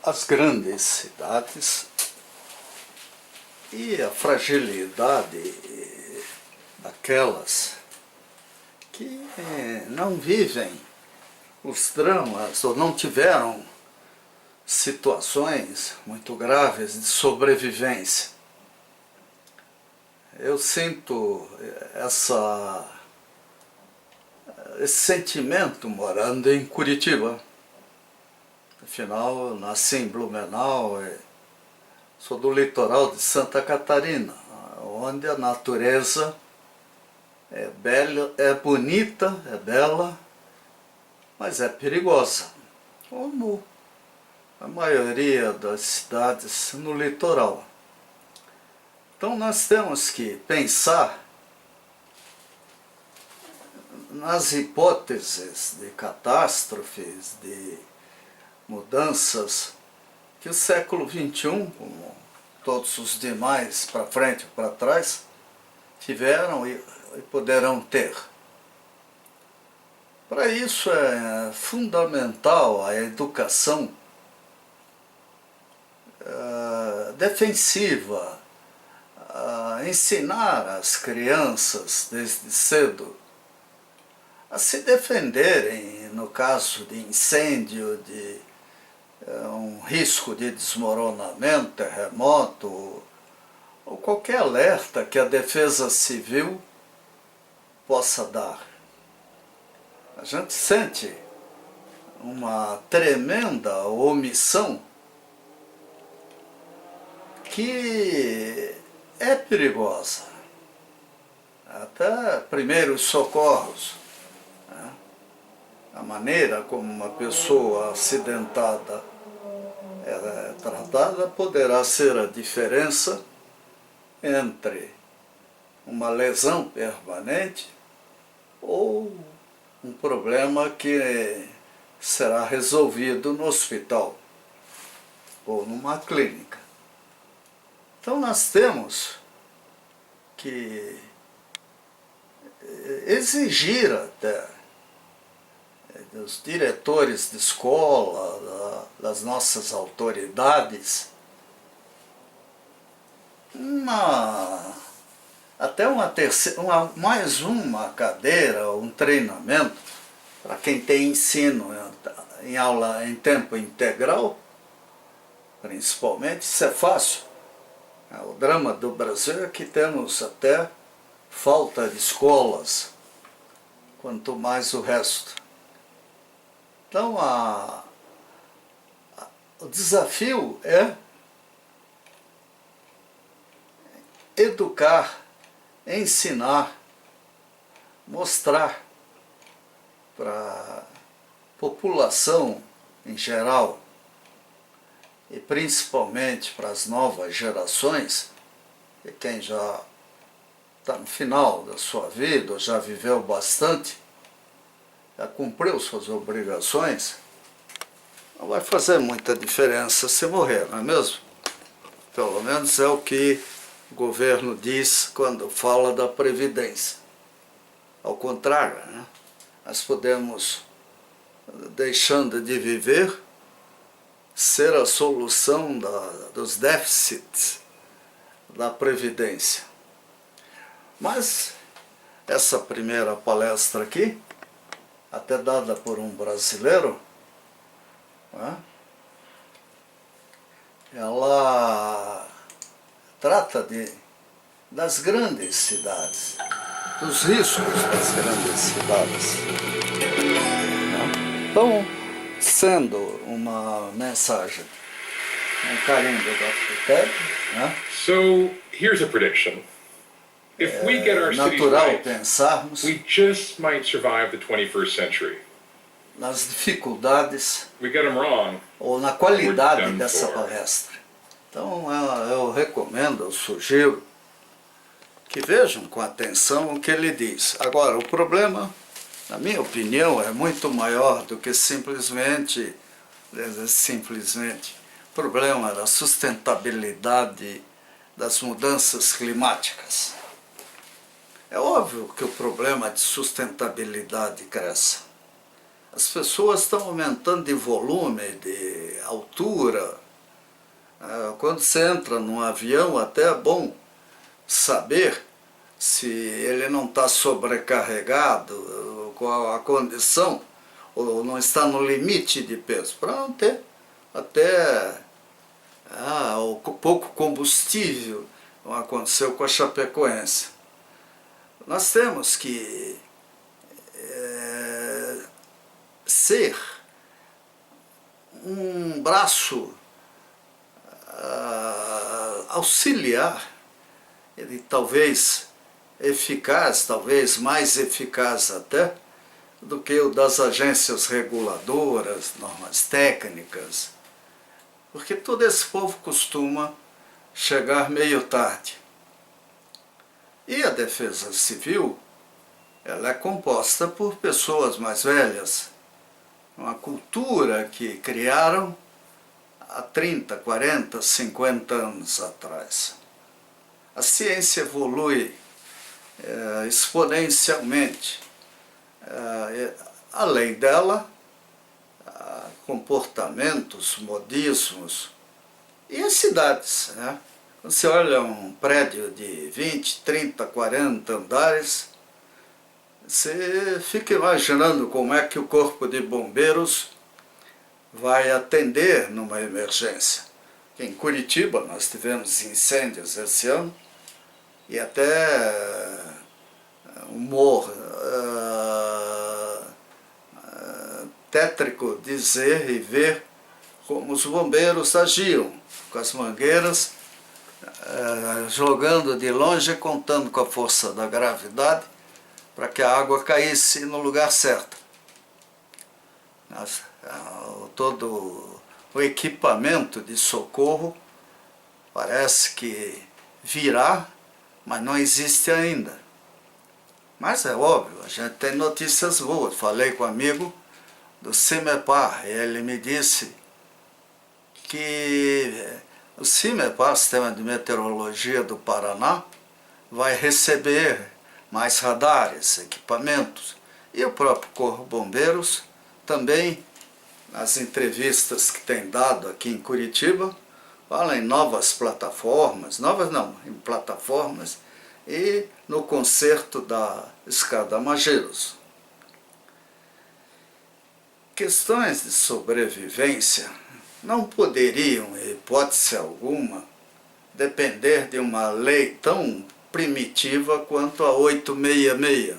as grandes cidades e a fragilidade daquelas que não vivem os dramas ou não tiveram situações muito graves de sobrevivência. Eu sinto esse sentimento morando em Curitiba. Afinal, eu nasci em Blumenau, sou do litoral de Santa Catarina, onde a natureza é bela, é bonita, é bela, mas é perigosa, como a maioria das cidades no litoral. Então nós temos que pensar nas hipóteses de catástrofes, de mudanças que o século XXI, como todos os demais para frente ou para trás, tiveram e poderão ter. Para isso é fundamental a educação defensiva, ensinar as crianças desde cedo a se defenderem no caso de incêndio, de um risco de desmoronamento, terremoto, ou qualquer alerta que a defesa civil possa dar. A gente sente uma tremenda omissão que é perigosa. Até primeiros socorros, né? A maneira como uma pessoa acidentada é tratada poderá ser a diferença entre uma lesão permanente ou um problema que será resolvido no hospital ou numa clínica. Então nós temos que exigir até dos diretores de escola, das nossas autoridades, até mais uma cadeira, um treinamento para quem tem ensino em aula em tempo integral, principalmente. Isso é fácil. O drama do Brasil é que temos até falta de escolas, quanto mais o resto. Então o desafio é educar, ensinar, mostrar para a população em geral e principalmente para as novas gerações, e quem já está no final da sua vida, ou já viveu bastante, já cumpriu suas obrigações, não vai fazer muita diferença se morrer, não é mesmo? Pelo menos é o que o governo diz quando fala da Previdência. Ao contrário, né? Nós podemos, deixando de viver, ser a solução dos déficits da Previdência. Mas essa primeira palestra aqui, até dada por um brasileiro, né, ela trata das grandes cidades, dos riscos das grandes cidades. Então, sendo uma mensagem, um carimbo do arquiteto, né? So, here's a prediction. If we get our cities right, pensarmos we just might survive the 21st century. Nas dificuldades We get them wrong, ou na qualidade we're done dessa for. palestra. Então eu recomendo, eu sugiro que vejam com atenção o que ele diz. Agora, o problema, na minha opinião, é muito maior do que simplesmente o problema da sustentabilidade das mudanças climáticas. É óbvio que o problema de sustentabilidade cresce. As pessoas estão aumentando de volume, de altura. Quando você entra num avião, até é bom saber se ele não está sobrecarregado, qual a condição, ou não está no limite de peso, para não ter até o pouco combustível, como aconteceu com a Chapecoense. Nós temos que ser um braço auxiliar, e talvez eficaz, talvez mais eficaz até, do que o das agências reguladoras, normas técnicas, porque todo esse povo costuma chegar meio tarde. E a Defesa Civil, ela é composta por pessoas mais velhas, uma cultura que criaram há 30, 40, 50 anos atrás. A ciência evolui exponencialmente. Além dela, comportamentos, modismos e as cidades. Quando você olha um prédio de 20, 30, 40 andares, você fica imaginando como é que o Corpo de Bombeiros vai atender numa emergência. Em Curitiba nós tivemos incêndios esse ano e até humor tétrico dizer e ver como os bombeiros agiam, com as mangueiras, jogando de longe, contando com a força da gravidade, para que a água caísse no lugar certo. Todo o equipamento de socorro parece que virá, mas não existe ainda. Mas é óbvio, a gente tem notícias boas. Falei com um amigo do CIMEPAR e ele me disse que o CIMEPAR, Sistema de Meteorologia do Paraná, vai receber mais radares, equipamentos, e o próprio Corpo de Bombeiros também, nas entrevistas que tem dado aqui em Curitiba, fala em novas plataformas, em plataformas, e no conserto da escada Mageiros. Questões de sobrevivência não poderiam, em hipótese alguma, depender de uma lei tão primitiva quanto a 866.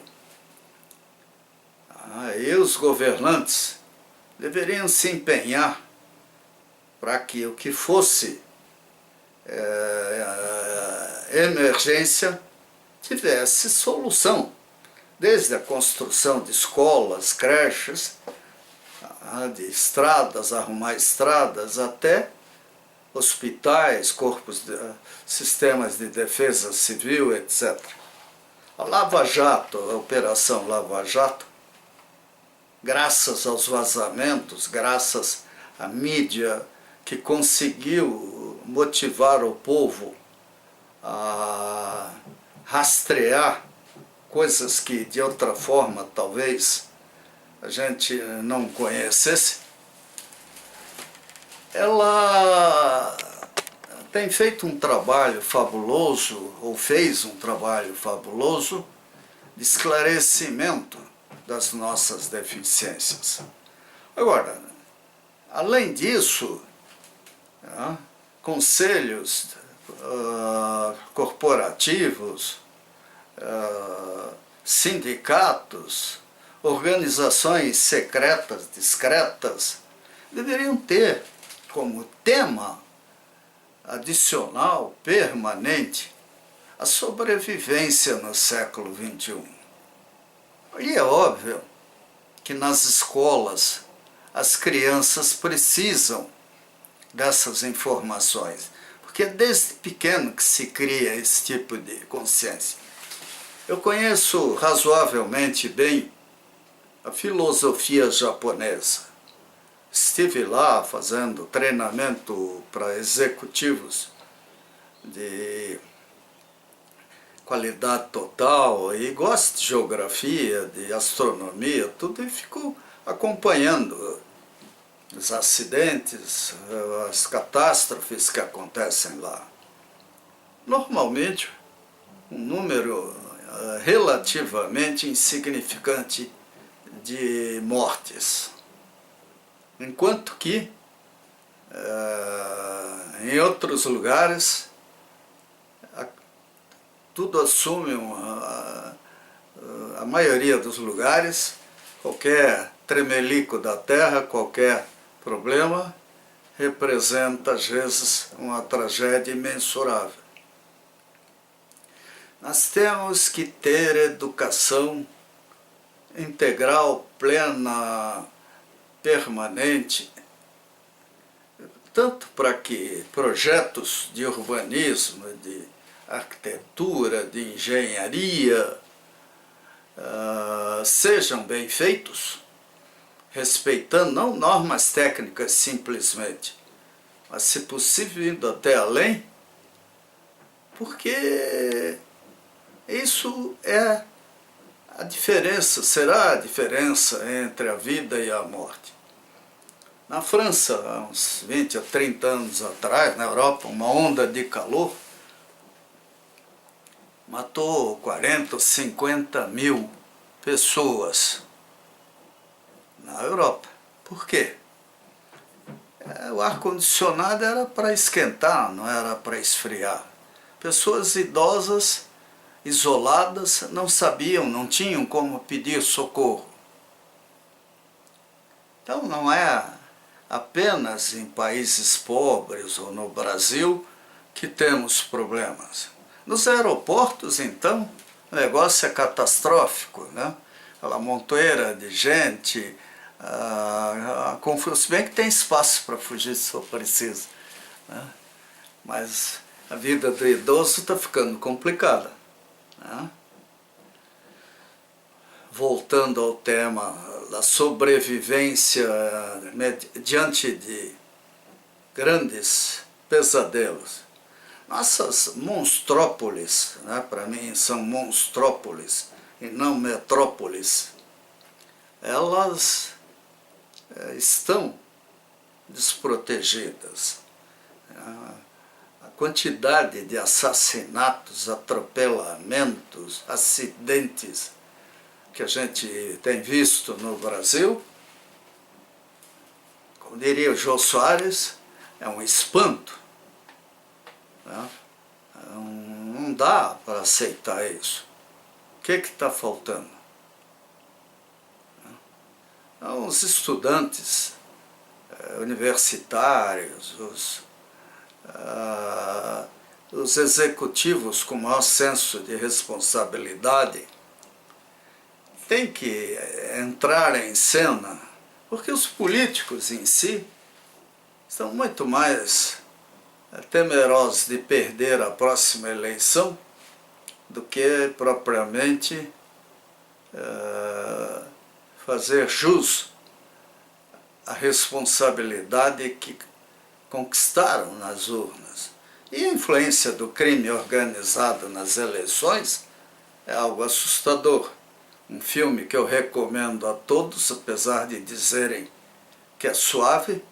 E os governantes deveriam se empenhar para que o que fosse emergência tivesse solução, desde a construção de escolas, creches, de estradas, arrumar estradas, até hospitais, sistemas de defesa civil, etc. A Lava Jato, a Operação Lava Jato, graças aos vazamentos, graças à mídia que conseguiu motivar o povo a rastrear coisas que de outra forma talvez a gente não conhecesse, ela tem feito um trabalho fabuloso, ou fez um trabalho fabuloso, de esclarecimento das nossas deficiências. Agora, além disso, conselhos corporativos, sindicatos, organizações secretas, discretas, deveriam ter como tema adicional, permanente, a sobrevivência no século XXI. E é óbvio que nas escolas as crianças precisam dessas informações, porque é desde pequeno que se cria esse tipo de consciência. Eu conheço razoavelmente bem a filosofia japonesa. Estive lá fazendo treinamento para executivos de qualidade total e gosto de geografia, de astronomia, tudo, e fico acompanhando os acidentes, as catástrofes que acontecem lá. Normalmente, um número relativamente insignificante de mortes, enquanto que em outros lugares tudo assume a maioria dos lugares, qualquer tremelico da terra, qualquer problema representa às vezes uma tragédia imensurável. Nós temos que ter educação integral, plena, permanente, tanto para que projetos de urbanismo, de arquitetura, de engenharia sejam bem feitos, respeitando não normas técnicas simplesmente, mas, se possível, indo até além, porque isso é a diferença, será a diferença entre a vida e a morte. Na França, há uns 20 a 30 anos atrás, na Europa, uma onda de calor matou 40 ou 50 mil pessoas na Europa. Por quê? O ar-condicionado era para esquentar, não era para esfriar. Pessoas idosas, isoladas, não sabiam, não tinham como pedir socorro. Então não é apenas em países pobres ou no Brasil que temos problemas. Nos aeroportos, então, o negócio é catastrófico, né? Aquela montoeira de gente, se bem que tem espaço para fugir se for preciso, né? Mas a vida do idoso está ficando complicada, né? Voltando ao tema da sobrevivência diante de grandes pesadelos. Nossas monstrópolis, né, para mim são monstrópolis e não metrópolis, elas estão desprotegidas. A quantidade de assassinatos, atropelamentos, acidentes que a gente tem visto no Brasil, como diria o Jô Soares, é um espanto. Não dá para aceitar isso. O que está faltando? Então, os estudantes universitários, os executivos com maior senso de responsabilidade têm que entrar em cena, porque os políticos em si estão muito mais temerosos de perder a próxima eleição do que propriamente fazer jus à responsabilidade que conquistaram nas urnas. E a influência do crime organizado nas eleições é algo assustador. Um filme que eu recomendo a todos, apesar de dizerem que é suave,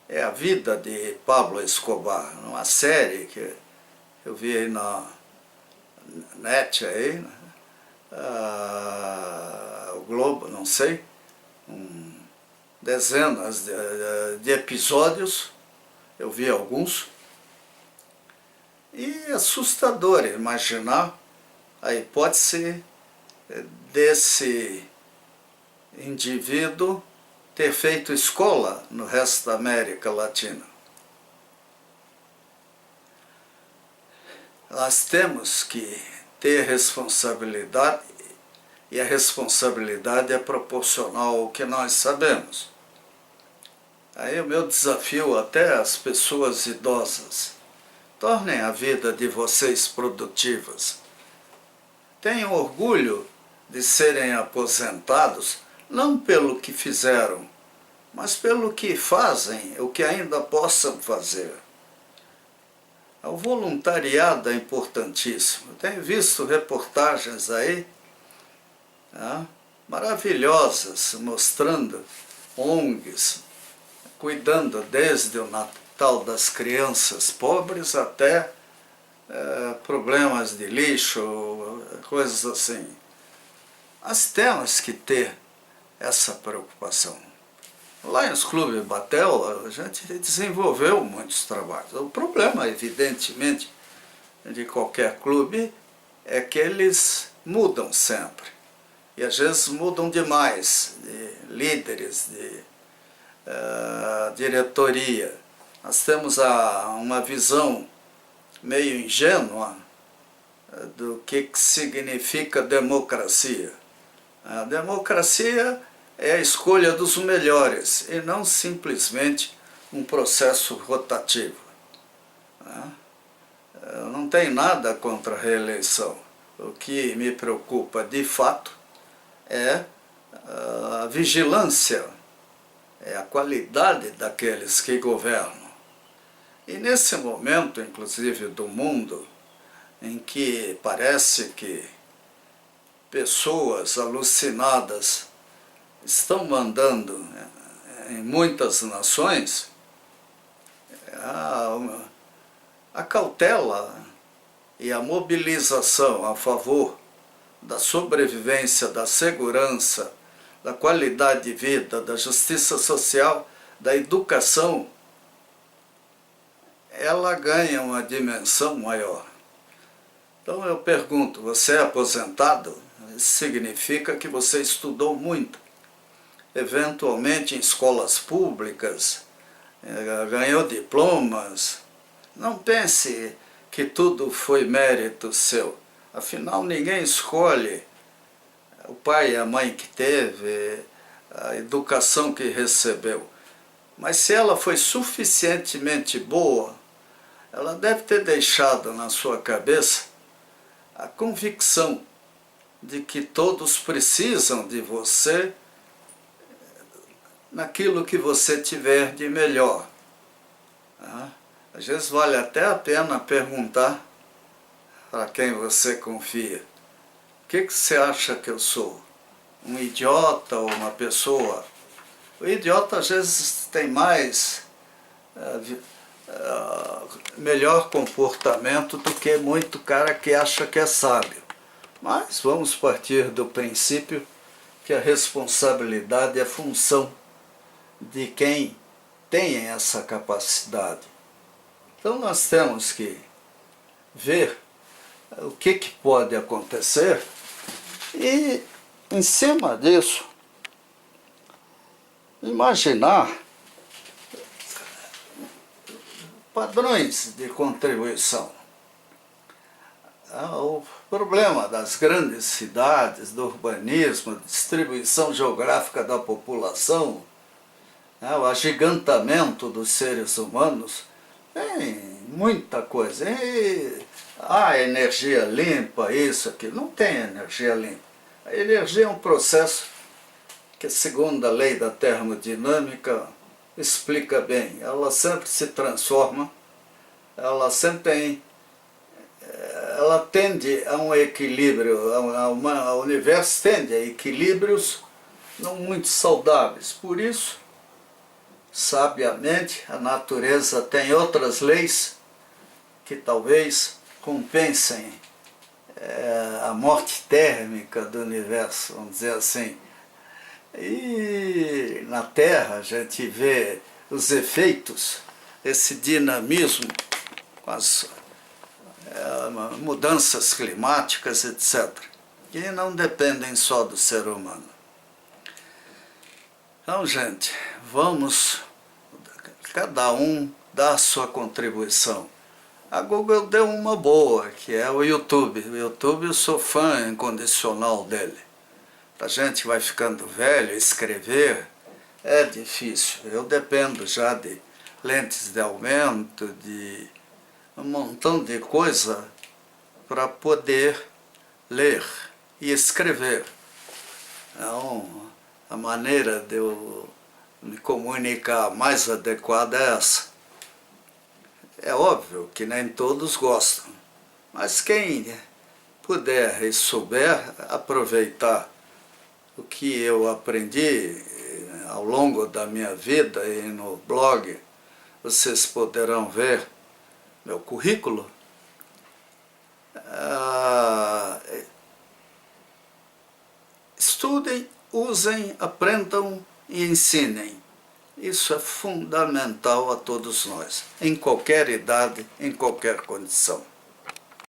é A Vida de Pablo Escobar, uma série que eu vi aí na net, aí, o Globo, não sei, dezenas de episódios, eu vi alguns, e é assustador imaginar a hipótese desse indivíduo ter feito escola no resto da América Latina. Nós temos que ter responsabilidade, e a responsabilidade é proporcional ao que nós sabemos. Aí o meu desafio até às pessoas idosas: tornem a vida de vocês produtivas. Tenham orgulho de serem aposentados, não pelo que fizeram, mas pelo que fazem, o que ainda possam fazer. O voluntariado é importantíssimo. Tenho visto reportagens aí, maravilhosas, mostrando ONGs, cuidando desde o Natal das crianças pobres até problemas de lixo, coisas assim. Nós temos que ter essa preocupação. Lá nos clubes Batel, a gente desenvolveu muitos trabalhos. O problema, evidentemente, de qualquer clube é que eles mudam sempre. E às vezes mudam demais, de líderes, de diretoria. Nós temos uma visão meio ingênua do que significa democracia. A democracia é a escolha dos melhores e não simplesmente um processo rotativo. Eu não tenho nada contra a reeleição. O que me preocupa de fato é a vigilância, é a qualidade daqueles que governam. E nesse momento, inclusive, do mundo, em que parece que pessoas alucinadas estão mandando em muitas nações, a cautela e a mobilização a favor da sobrevivência, da segurança, da qualidade de vida, da justiça social, da educação, ela ganha uma dimensão maior. Então eu pergunto, você é aposentado? Isso significa que você estudou muito, eventualmente em escolas públicas, ganhou diplomas. Não pense que tudo foi mérito seu. Afinal, ninguém escolhe o pai e a mãe que teve, a educação que recebeu. Mas se ela foi suficientemente boa, ela deve ter deixado na sua cabeça a convicção de que todos precisam de você naquilo que você tiver de melhor. Às vezes vale até a pena perguntar para quem você confia: o que você acha que eu sou? Um idiota ou uma pessoa? O idiota às vezes tem mais melhor comportamento do que muito cara que acha que é sábio. Mas vamos partir do princípio que a responsabilidade é função de quem tem essa capacidade. Então nós temos que ver o que pode acontecer e, em cima disso, imaginar padrões de contribuição. O problema das grandes cidades, do urbanismo, distribuição geográfica da população, o agigantamento dos seres humanos, tem muita coisa. Energia limpa, isso, aquilo. Não tem energia limpa. A energia é um processo que, segundo a lei da termodinâmica, explica bem. Ela sempre se transforma, ela tende a um equilíbrio, o universo tende a equilíbrios não muito saudáveis. Por isso, sabiamente, a natureza tem outras leis que talvez compensem a morte térmica do universo, vamos dizer assim. E na Terra a gente vê os efeitos, esse dinamismo com as mudanças climáticas, etc., que não dependem só do ser humano. Então, gente, vamos cada um dar a sua contribuição. A Google deu uma boa, que é o YouTube. O YouTube eu sou fã incondicional dele. A gente vai ficando velho, escrever é difícil. Eu dependo já de lentes de aumento, de um montão de coisa para poder ler e escrever. Então, a maneira de eu me comunicar mais adequada é essa. É óbvio que nem todos gostam, mas quem puder e souber aproveitar o que eu aprendi ao longo da minha vida, e no blog vocês poderão ver meu currículo. Estudem, usem, aprendam e ensinem. Isso é fundamental a todos nós, em qualquer idade, em qualquer condição.